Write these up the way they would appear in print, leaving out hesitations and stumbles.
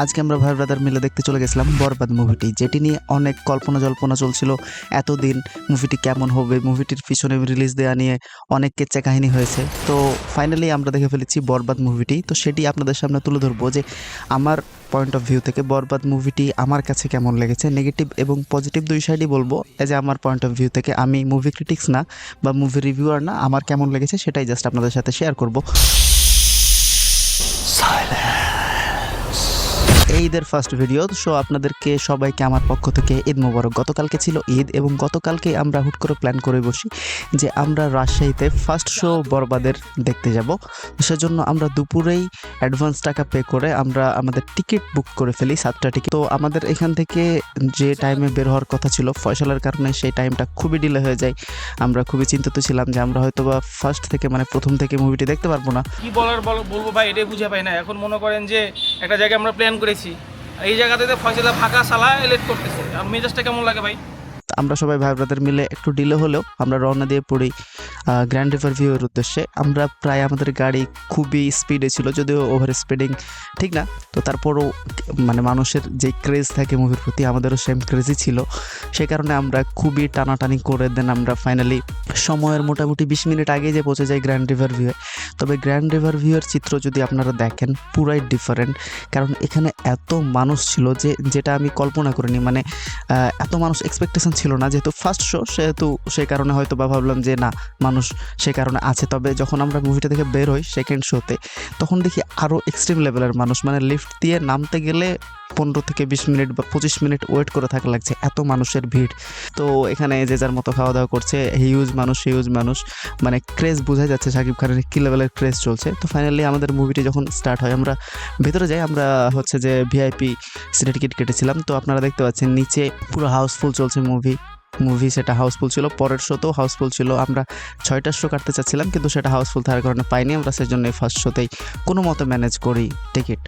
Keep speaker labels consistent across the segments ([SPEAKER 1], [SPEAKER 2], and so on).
[SPEAKER 1] আজকে আমরা ভাই ব্রাদার মিলে দেখতে চলে গেছিলাম বরবাদ মুভিটি, যেটি নিয়ে অনেক কল্পনা জল্পনা চলছিল এতদিন। মুভিটি কেমন হবে, মুভিটির পিছনে রিলিজ দেওয়া নিয়ে অনেক কেচ্চা কাহিনী হয়েছে। তো ফাইনালি আমরা দেখে ফেলেছি বরবাদ মুভিটি। তো সেটি আপনাদের সামনে তুলে ধরবো যে আমার পয়েন্ট অফ ভিউ থেকে বরবাদ মুভিটি আমার কাছে কেমন লেগেছে। নেগেটিভ এবং পজিটিভ দুই সাইডই বলবো। যে আমার পয়েন্ট অফ ভিউ থেকে, আমি মুভি ক্রিটিক্স না বা মুভি রিভিউয়ার না, আমার কেমন লেগেছে সেটাই জাস্ট আপনাদের সাথে শেয়ার করবো। এই ঈদের ফার্স্ট ভিডিও শো, আপনাদেরকে সবাইকে আমার পক্ষ থেকে ঈদ মোবারক। গতকালকে ছিল ঈদ এবং গতকালকে আমরা হুট করে প্ল্যান করে বসি যে আমরা রাজশাহীতে ফার্স্ট শো বরবাদের দেখতে যাব। সেজন্য আমরা দুপুরেই অ্যাডভান্স টাকা পে করে আমরা আমাদের টিকিট বুক করে ফেলি, 7টা টিকিট। তো আমাদের এখান থেকে যে টাইমে বের হওয়ার কথা ছিল, ফয়সালার কারণে সেই টাইমটা খুবই ডিলে হয়ে যায়। আমরা খুবই চিন্তিত ছিলাম যে আমরা হয়তো বা ফার্স্ট থেকে মানে প্রথম থেকে মুভিটি দেখতে পারবো না।
[SPEAKER 2] কি বলবো ভাই, এটাই বুঝে পাই না। এখন মনে করেন যে একটা জায়গায় আমরা প্ল্যান করেছি, এই জায়গাতে ফয়সালা ফাঁকা সালা লেট করতেছে, আর মেজাজটা কেমন লাগে ভাই?
[SPEAKER 1] আমরা সবাই ভাই ব্রাদার মিলে একটু ডিলে হলেও আমরা রওনা দিয়ে পড়ি গ্র্যান্ড রিভার ভিউয়ের উদ্দেশ্যে। আমরা প্রায়, আমাদের গাড়ি খুবই স্পিডে ছিল, যদিও ওভার স্পিডিং ঠিক না, তো তারপরও মানে মানুষের যে ক্রেজ থাকে মুভির প্রতি, আমাদেরও সেম ক্রেজই ছিল। সেই কারণে আমরা খুবই টানাটানি করে দেন আমরা ফাইনালি সময়ের মোটামুটি 20 মিনিট আগে যে পৌঁছে যাই গ্র্যান্ড রিভার ভিউয়ে। তবে গ্র্যান্ড রিভার ভিউয়ের চিত্র যদি আপনারা দেখেন পুরাই ডিফারেন্ট, কারণ এখানে এত মানুষ ছিল যে যেটা আমি কল্পনা করিনি। মানে এত মানুষ এক্সপেকটেশন ছিল না, যেহেতু ফার্স্ট শো সেহেতু সেই কারণে হয়তো বা ভাবলাম যে না মানুষ সে কারণে আছে। তবে যখন আমরা মুভিটা থেকে বের হই সেকেন্ড শোতে, তখন দেখি আরও এক্সট্রিম লেভেলের মানুষ। মানে লিফট দিয়ে নামতে গেলে 15 থেকে 20 মিনিট বা 25 মিনিট ওয়েট করে থাকা লাগছে, এত মানুষের ভিড়। তো এখানে যে যার মতো খাওয়া দাওয়া করছে, হিউজ মানুষ, মানে ক্রেজ বোঝা যাচ্ছে শাকিব খানের কী লেভেলের ক্রেজ চলছে। তো ফাইনালি আমাদের মুভিটি যখন স্টার্ট হয়, আমরা ভেতরে যাই। আমরা হচ্ছে যে ভিআইপি সিনে টিকিট কেটেছিলাম। তো আপনারা দেখতে পাচ্ছেন নিচে পুরো হাউসফুল চলছে মুভি সেটা হাউসফুল ছিল। পরের শোতেও হাউসফুল ছিল। আমরা 6টার শো কাটতে চাচ্ছিলাম, কিন্তু সেটা হাউসফুল থাকার কারণে পাইনি। আমরা সেজন্য ফার্স্ট শোতেই কোনো মতো ম্যানেজ করি টিকিট।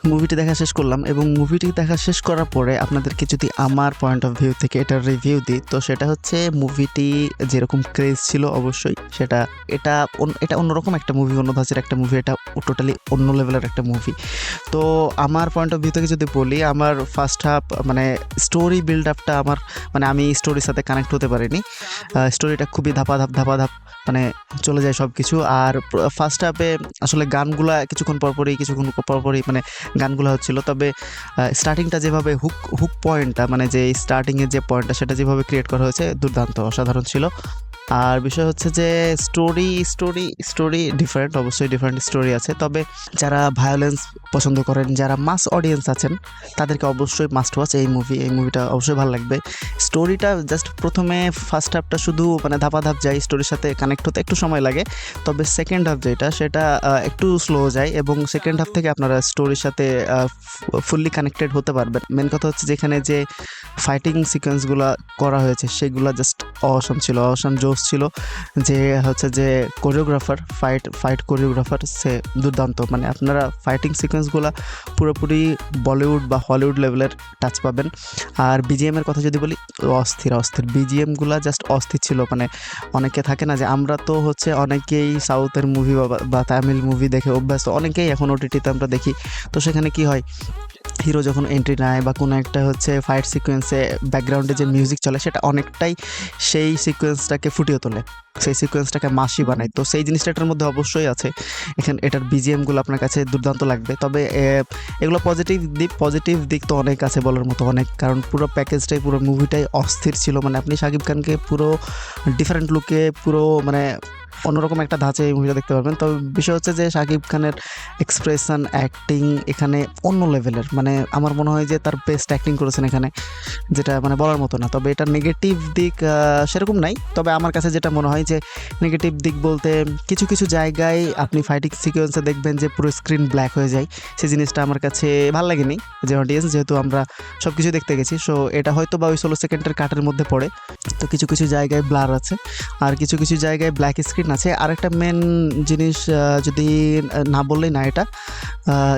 [SPEAKER 1] মুভিটি দেখা শেষ করলাম এবং মুভিটি দেখা শেষ করার পরে আপনাদেরকে যদি আমার পয়েন্ট অফ ভিউ থেকে এটার রিভিউ দিই, তো সেটা হচ্ছে মুভিটি যেরকম ক্রেজ ছিল অবশ্যই এটা অন্যরকম একটা মুভি, অন্য ধাঁচের একটা মুভি, এটা টোটালি অন্য লেভেলের একটা মুভি। তো আমার পয়েন্ট অফ ভিউ থেকে যদি বলি, আমার ফার্স্ট হাফ মানে স্টোরি বিল্ড আপটা আমার, মানে আমি স্টোরির সাথে কানেক্ট হতে পারিনি। স্টোরিটা খুবই ধাপাধাপ মানে চলে যায় সব কিছু। আর ফার্স্ট হাফে আসলে গানগুলা কিছুক্ষণ পরপরই মানে গানগুলো হচ্ছিল। তবে স্টার্টিংটা যেভাবে হুক পয়েন্টটা, মানে যে স্টার্টিংয়ের যে পয়েন্টটা, সেটা যেভাবে ক্রিয়েট করা হয়েছে দুর্দান্ত, অসাধারণ ছিল। আর বিষয় হচ্ছে যে স্টোরি ডিফারেন্ট, অবশ্যই ডিফারেন্ট স্টোরি আছে। তবে যারা ভায়োলেন্স পছন্দ করেন, যারা মাস অডিয়েন্স আছেন, তাদেরকে অবশ্যই মাস্ট ওয়াচ এই মুভিটা অবশ্যই ভালো লাগবে। স্টোরিটা জাস্ট প্রথমে ফার্স্ট হাফটা শুধু মানে ধাপাধাপ যায়, স্টোরির সাথে কানেক্ট হতে একটু সময় লাগে। তবে সেকেন্ড হাফ সেটা একটু স্লো যায় এবং সেকেন্ড হাফ থেকে আপনারা স্টোরির সাথে ফুললি কানেক্টেড হতে পারবেন। মেন কথা হচ্ছে যেখানে যে ফাইটিং সিকোয়েন্সগুলো করা হয়েছে সেগুলো জাস্ট অসম ছিল, অসম জোস ছিল। যে হচ্ছে যে কোরিওগ্রাফার, ফাইট কোরিওগ্রাফার, সে দুর্দান্ত। মানে আপনারা ফাইটিং সিকোয়েন্সগুলো পুরোপুরি বলিউড বা হলিউড লেভেলের টাচ পাবেন। আর বিজিএমের কথা যদি বলি, অস্থির বিজিএমগুলো জাস্ট অস্থির ছিল। মানে অনেকে থাকে না যে, আমরা তো হচ্ছে অনেকেই সাউথের মুভি বা তামিল মুভি দেখে অভ্যস্ত, অনেকেই এখন ওটিটিতে আমরা দেখি। তো সেখানে কি হয়, হিরো যখন এন্ট্রি নেয় বা কোনো একটা হচ্ছে ফাইট সিকোয়েন্সে ব্যাকগ্রাউন্ডে যে মিউজিক চলে, সেটা অনেকটাই সেই সিকোয়েন্সটাকে ফুটিয়ে তোলে, সেই সিকোয়েন্সটাকে মাসি বানায়। তো সেই জিনিসটা এটার মধ্যে অবশ্যই আছে। এটার বিজিএমগুলো আপনার কাছে দুর্দান্ত লাগবে। তবে এগুলো পজিটিভ দিক তো অনেক আছে বলার মতো, অনেক। কারণ পুরো প্যাকেজটাই, পুরো মুভিটাই অস্থির ছিল। মানে আপনি শাকিব খানকে পুরো ডিফারেন্ট লুকে, পুরো মানে অন্যরকম একটা ধাঁচে এই মুভিটা দেখতে পারবেন। তবে বিষয় হচ্ছে যে শাকিব খানের এক্সপ্রেশন, অ্যাক্টিং এখানে অন্য লেভেলের। মানে আমার মনে হয় যে তার বেস্ট অ্যাক্টিং করেছেন এখানে, যেটা মানে বলার মতো না। তবে এটার নেগেটিভ দিক সেরকম নাই। তবে আমার কাছে যেটা মনে হয় যে নেগেটিভ দিক বলতে, কিছু জায়গায় আপনি ফাইটিং সিকোয়েন্সে দেখবেন যে পুরো স্ক্রিন ব্ল্যাক হয়ে যায়। সেই জিনিসটা আমার কাছে ভালো লাগেনি যে অডিয়েন্স, যেহেতু আমরা সব কিছু দেখতে গেছি। সো এটা হয়তো বা ওই 16 সেকেন্ডের কাটের মধ্যে পড়ে। তো কিছু জায়গায় ব্লার আছে, আর কিছু জায়গায় ব্ল্যাক স্ক্রিন আছে। আরেকটা মেন জিনিস যদি না বললেই না, এটা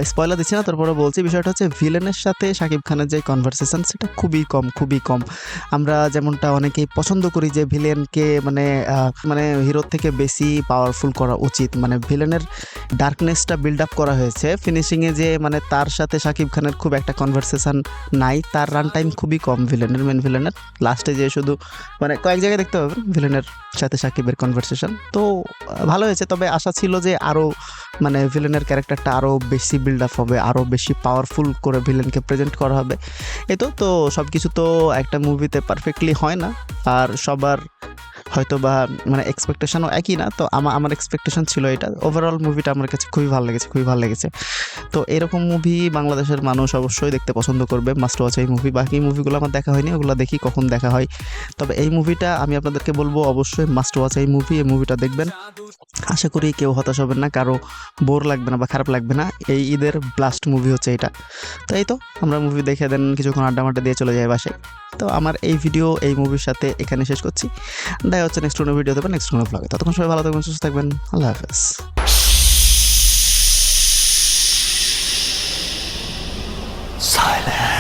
[SPEAKER 1] স্পয়লার দিচ্ছি না, তারপরে বলছি। বিষয়টা হচ্ছে ভিলেনের সাথে শাকিব খানের যে কনভারসেশন সেটা খুবই কম। আমরা যেমনটা অনেকেই পছন্দ করি যে ভিলেনকে মানে হিরোর থেকে বেশি পাওয়ারফুল করা উচিত, মানে ভিলেনের ডার্কনেসটা বিল্ড আপ করা হয়েছে ফিনিশিংয়ে, যে মানে তার সাথে শাকিব খানের খুব একটা কনভারসেশন নাই, তার রান টাইম খুবই কম মেন ভিলেনের। লাস্টে যে শুধু মানে কয়েক জায়গায় দেখতে পাবেন ভিলেনের সাথে শাকিবের কনভারসেশন। তো ভালো হয়েছে, তবে আশা ছিল যে আরও মানে ভিলেনের ক্যারেক্টারটা আরও বেশি বিল্ড আপ হবে, আরও বেশি পাওয়ারফুল করে ভিলেনকে প্রেজেন্ট করা হবে। তো সব কিছু তো একটা মুভিতে পারফেক্টলি হয় না, আর সবার হয়তো বা মানে এক্সপেকটেশনও একই না। তো আমার এক্সপেকটেশন ছিল এটা। ওভারঅল মুভিটা আমার কাছে খুবই ভালো লেগেছে। তো এরকম মুভি বাংলাদেশের মানুষ অবশ্যই দেখতে পছন্দ করবে, মাস্ট ওয়াচ এই মুভি। বাকি মুভিগুলো আমার দেখা হয়নি, ওগুলো দেখি কখন দেখা হয়। তবে এই মুভিটা আমি আপনাদেরকে বলবো অবশ্যই মাস্ট ওয়াচ এই মুভিটা দেখবেন। আশা করি কেউ হতাশ হবেন না, কারো বোর লাগবে না বা খারাপ লাগবে না। এই ঈদের ব্লাস্ট মুভি হচ্ছে এটা। তো আমরা মুভি দেখে দেন কিছুক্ষণ আড্ডা দিয়ে চলে যাই বাসায়। তো আমার এই ভিডিও এই মুভির সাথে এখানে শেষ করছি। দেখা হচ্ছে নেক্সট কোনো ভিডিও দেবেন, নেক্সট কোনো ব্লগে। ততক্ষণ সবাই ভালো থাকবেন, সুস্থ থাকবেন। আল্লাহ হাফেজ। Silence.